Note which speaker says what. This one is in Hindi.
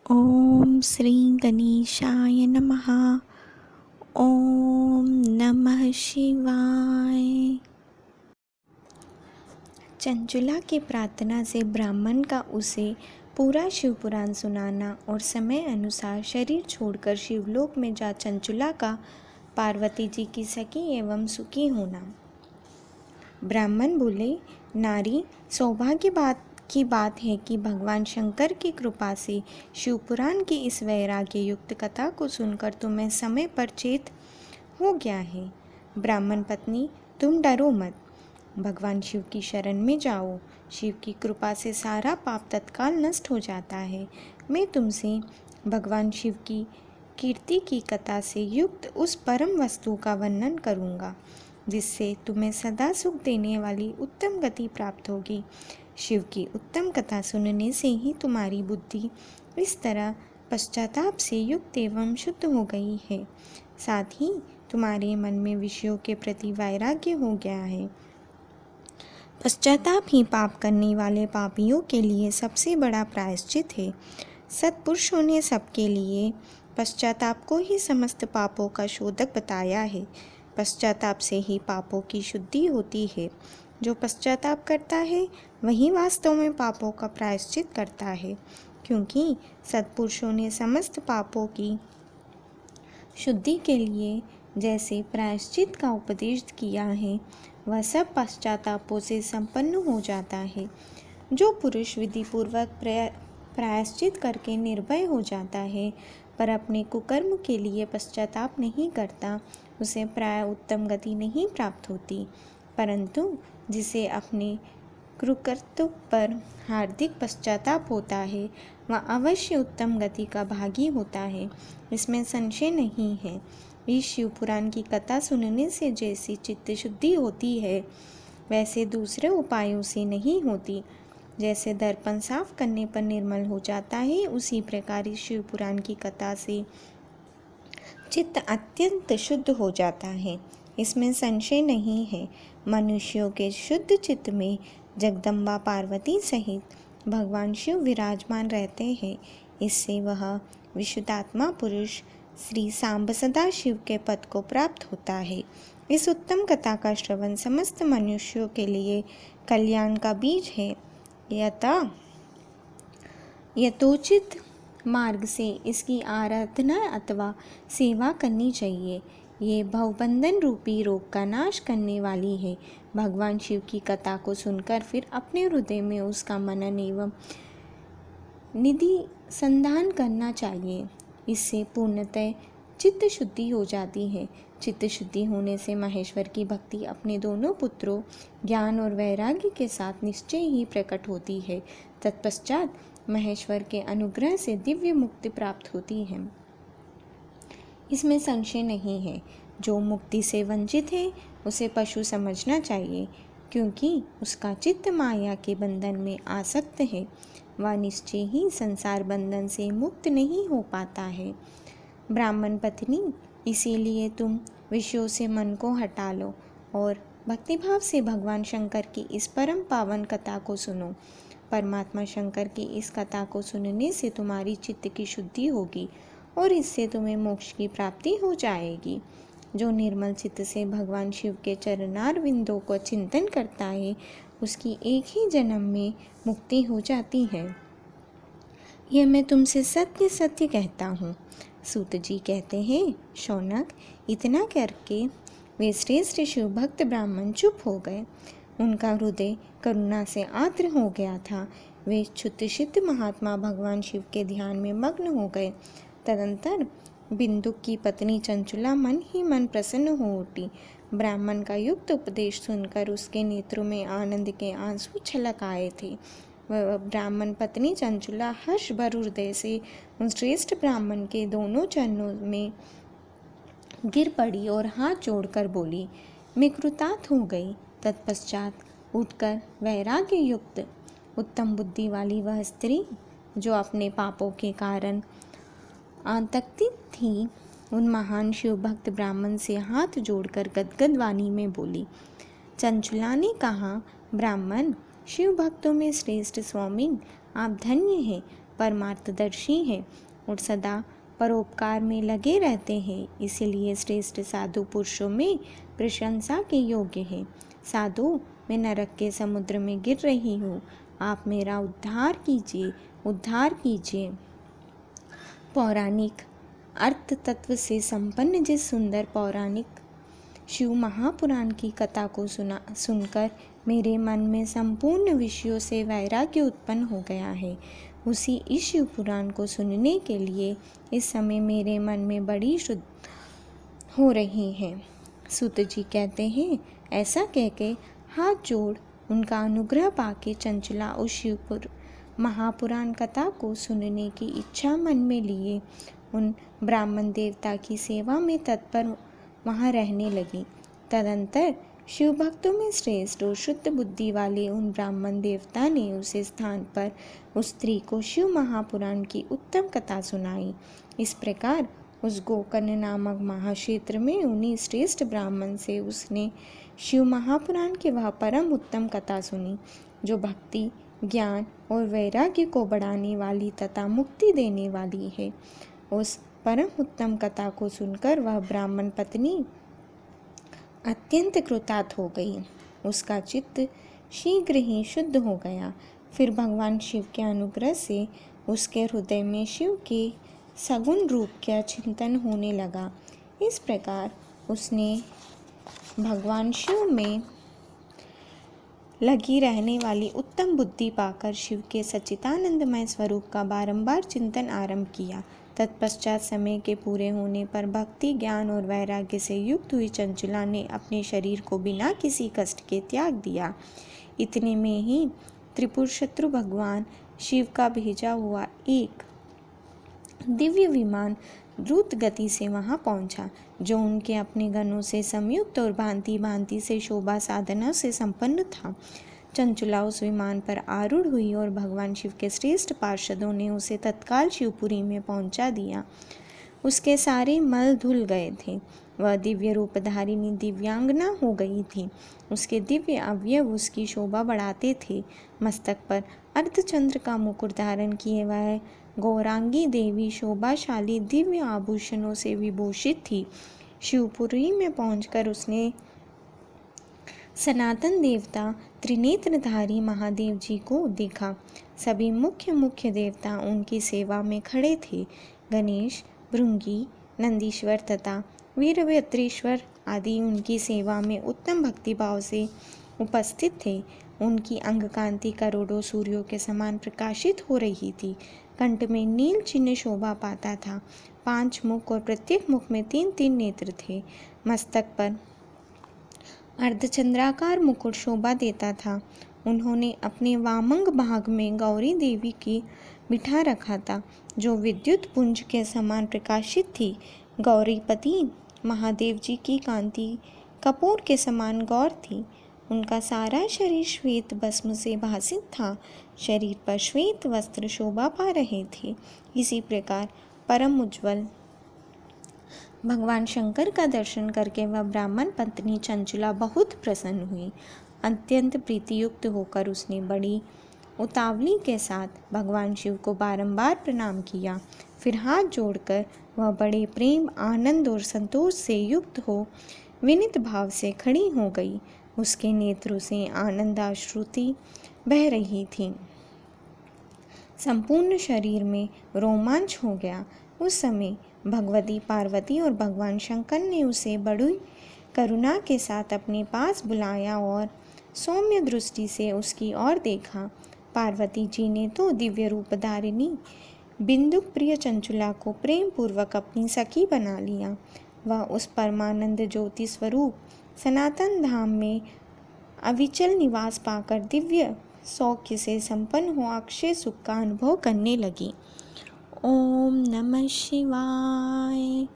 Speaker 1: ओम श्री गणेशाय नमः। ओम नमः शिवाय। चंचुला की प्रार्थना से ब्राह्मण का उसे पूरा शिव पुराण सुनाना और समय अनुसार शरीर छोड़कर शिवलोक में जा चंचुला का पार्वती जी की सखी एवं सुखी होना। ब्राह्मण बोले, नारी, सौभाग्य की बात है कि भगवान शंकर की कृपा से शिवपुराण की इस वैराग्य युक्त कथा को सुनकर तुम्हें समय पर चेत हो गया है। ब्राह्मण पत्नी, तुम डरो मत, भगवान शिव की शरण में जाओ। शिव की कृपा से सारा पाप तत्काल नष्ट हो जाता है। मैं तुमसे भगवान शिव की कीर्ति की कथा से युक्त उस परम वस्तु का वर्णन करूँगा जिससे तुम्हें सदा सुख देने वाली उत्तम गति प्राप्त होगी। शिव की उत्तम कथा सुनने से ही तुम्हारी बुद्धि इस तरह पश्चाताप से युक्त एवं शुद्ध हो गई है। साथ ही तुम्हारे मन में विषयों के प्रति वैराग्य हो गया है। पश्चाताप ही पाप करने वाले पापियों के लिए सबसे बड़ा प्रायश्चित है। सत्पुरुषों ने सबके लिए पश्चाताप को ही समस्त पापों का शोधक बताया है। पश्चाताप से ही पापों की शुद्धि होती है। जो पश्चाताप करता है वही वास्तव में पापों का प्रायश्चित करता है, क्योंकि सत्पुरुषों ने समस्त पापों की शुद्धि के लिए जैसे प्रायश्चित का उपदेश किया है वह सब पश्चातापों से संपन्न हो जाता है। जो पुरुष विधि पूर्वक प्रायश्चित करके निर्भय हो जाता है पर अपने कुकर्म के लिए पश्चाताप नहीं करता, उसे प्राय उत्तम गति नहीं प्राप्त होती, परंतु जिसे अपने कृकृत्य पर हार्दिक पश्चाताप होता है वह अवश्य उत्तम गति का भागी होता है, इसमें संशय नहीं है। इस शिव पुराण की कथा सुनने से जैसी चित्त शुद्धि होती है वैसे दूसरे उपायों से नहीं होती। जैसे दर्पण साफ करने पर निर्मल हो जाता है, उसी प्रकार इस शिव पुराण की कथा से चित्त अत्यंत शुद्ध हो जाता है, इसमें संशय नहीं है। मनुष्यों के शुद्ध चित्त में जगदम्बा पार्वती सहित भगवान शिव विराजमान रहते हैं। इससे वह विशुद्धात्मा पुरुष श्री सांब सदा शिव के पद को प्राप्त होता है। इस उत्तम कथा का श्रवण समस्त मनुष्यों के लिए कल्याण का बीज है। यथोचित मार्ग से इसकी आराधना अथवा सेवा करनी चाहिए। ये भवबंधन रूपी रोग का नाश करने वाली है। भगवान शिव की कथा को सुनकर फिर अपने हृदय में उसका मनन एवं निधि संधान करना चाहिए। इससे पूर्णतः चित्त शुद्धि हो जाती है। चित्त शुद्धि होने से महेश्वर की भक्ति अपने दोनों पुत्रों ज्ञान और वैराग्य के साथ निश्चय ही प्रकट होती है। तत्पश्चात महेश्वर के अनुग्रह से दिव्य मुक्ति प्राप्त होती है, इसमें संशय नहीं है। जो मुक्ति से वंचित है उसे पशु समझना चाहिए, क्योंकि उसका चित्त माया के बंधन में आसक्त है। वह निश्चय ही संसार बंधन से मुक्त नहीं हो पाता है। ब्राह्मण पत्नी, इसीलिए तुम विषयों से मन को हटा लो और भक्तिभाव से भगवान शंकर की इस परम पावन कथा को सुनो। परमात्मा शंकर की इस कथा को सुनने से तुम्हारी चित्त की शुद्धि होगी और इससे तुम्हें मोक्ष की प्राप्ति हो जाएगी। जो निर्मल चित्त से भगवान शिव के चरणार विंदों को चिंतन करता है उसकी एक ही जन्म में मुक्ति हो जाती है। यह मैं तुमसे सत्य सत्य कहता हूँ। सूत जी कहते हैं, शौनक, इतना करके वे श्रेष्ठ शिव भक्त ब्राह्मण चुप हो गए। उनका हृदय करुणा से आर्द्र हो गया था। वे क्षुत सिद्ध महात्मा भगवान शिव के ध्यान में मग्न हो गए। तदंतर बिंदुक की पत्नी चंचुला मन ही मन प्रसन्न हो उठी। ब्राह्मण का युक्त उपदेश सुनकर उसके नेत्रों में आनंद के आंसू छलक आए थे। वह ब्राह्मण पत्नी चंचुला हर्ष भर हृदय से उन श्रेष्ठ ब्राह्मण के दोनों चरणों में गिर पड़ी और हाथ जोड़कर बोली, मैं कृतार्थ हो गई। तत्पश्चात उठकर वैराग्य युक्त उत्तम बुद्धि वाली वह स्त्री जो अपने पापों के कारण आतंकित थी, उन महान शिव भक्त ब्राह्मण से हाथ जोड़कर गदगद वाणी में बोली। चंचुला ने कहा, ब्राह्मण, शिव भक्तों में श्रेष्ठ स्वामी, आप धन्य हैं। परमार्थदर्शी हैं और सदा परोपकार में लगे रहते हैं, इसलिए श्रेष्ठ साधु पुरुषों में प्रशंसा के योग्य हैं। साधु, मैं नरक के समुद्र में गिर रही हूँ, आप मेरा उद्धार कीजिए, उद्धार कीजिए। पौराणिक अर्थ तत्व से संपन्न जिस सुंदर पौराणिक शिव महापुराण की कथा को सुनकर मेरे मन में संपूर्ण विषयों से वैराग्य उत्पन्न हो गया है। उसी इस शिव पुराण को सुनने के लिए इस समय मेरे मन में बड़ी शुद्ध हो रही है। सूत जी कहते हैं, ऐसा कह के हाथ जोड़ उनका अनुग्रह पाके चंचला उस शिवपुर महापुराण कथा को सुनने की इच्छा मन में लिए उन ब्राह्मण देवता की सेवा में तत्पर वहाँ रहने लगी। तदंतर शिव भक्तों में श्रेष्ठ और शुद्ध बुद्धि वाले उन ब्राह्मण देवता ने उस स्थान पर उस स्त्री को शिव महापुराण की उत्तम कथा सुनाई। इस प्रकार उस गोकर्ण नामक महाक्षेत्र में उन्हीं श्रेष्ठ ब्राह्मण से उसने शिव महापुराण की वह परम उत्तम कथा सुनी, जो भक्ति, ज्ञान और वैराग्य को बढ़ाने वाली तथा मुक्ति देने वाली है। उस परम उत्तम कथा को सुनकर वह ब्राह्मण पत्नी अत्यंत कृतार्थ हो गई। उसका चित्त शीघ्र ही शुद्ध हो गया। फिर भगवान शिव के अनुग्रह से उसके हृदय में शिव के सगुण रूप का चिंतन होने लगा। इस प्रकार उसने भगवान शिव में लगी रहने वाली उत्तम बुद्धि पाकर शिव के सच्चिदानंदमय स्वरूप का बारंबार चिंतन आरंभ किया। तत्पश्चात समय के पूरे होने पर भक्ति, ज्ञान और वैराग्य से युक्त हुई चंचला ने अपने शरीर को बिना किसी कष्ट के त्याग दिया। इतने में ही त्रिपुर शत्रु भगवान शिव का भेजा हुआ एक दिव्य विमान द्रुत गति से वहां पहुंचा, जो उनके अपने गणों से संयुक्त और भांति भांति से शोभा साधना से संपन्न था। चंचला उस विमान पर आरूढ़ हुई और भगवान शिव के श्रेष्ठ पार्षदों ने उसे तत्काल शिवपुरी में पहुंचा दिया। उसके सारे मल धुल गए थे। वह दिव्य रूपधारिणी दिव्यांगना हो गई थी। उसके दिव्य अवयव उसकी शोभा बढ़ाते थे। मस्तक पर अर्धचंद्र का मुकुट धारण किए वह गौरांगी देवी शोभाशाली दिव्य आभूषणों से विभूषित थी। शिवपुरी में पहुंचकर उसने सनातन देवता त्रिनेत्रधारी महादेव जी को देखा। सभी मुख्य देवता उनकी सेवा में खड़े थे। गणेश, भृंगी, नंदीश्वर तथा वीरभद्रेश्वर आदि उनकी सेवा में उत्तम भक्तिभाव से उपस्थित थे। उनकी अंग कांति करोड़ों सूर्यों के समान प्रकाशित हो रही थी। कंठ में नील चिन्ह शोभा पाता था। 5 मुख और प्रत्येक मुख में 3-3 नेत्र थे। मस्तक पर अर्धचंद्राकार मुकुट शोभा देता था। उन्होंने अपने वामंग भाग में गौरी देवी की बिठा रखा था, जो विद्युत पुंज के समान प्रकाशित थी। गौरीपति महादेव जी की कांति कपूर के समान गौर थी। उनका सारा शरीर श्वेत भस्म से भासित था। शरीर पर श्वेत वस्त्र शोभा पा रहे थे। इसी प्रकार परम उज्ज्वल भगवान शंकर का दर्शन करके वह ब्राह्मण पत्नी चंचला बहुत प्रसन्न हुई। अत्यंत प्रीतियुक्त होकर उसने बड़ी उतावली के साथ भगवान शिव को बारंबार प्रणाम किया। फिर हाथ जोड़कर वह बड़े प्रेम, आनंद और संतोष से युक्त हो विनीत भाव से खड़ी हो गई। उसके नेत्रों से आनंदाश्रुति बह रही थी। संपूर्ण शरीर में रोमांच हो गया। उस समय भगवती पार्वती और भगवान शंकर ने उसे बड़ी करुणा के साथ अपने पास बुलाया और सौम्य दृष्टि से उसकी ओर देखा। पार्वती जी ने तो दिव्य रूपधारिणी बिंदुक प्रिय चंचला को प्रेम पूर्वक अपनी सखी बना लिया। वह उस परमानंद ज्योति स्वरूप सनातन धाम में अविचल निवास पाकर दिव्य सौख्य से संपन्न हो अक्षय सुख का अनुभव करने लगी। ओम नमः शिवाय।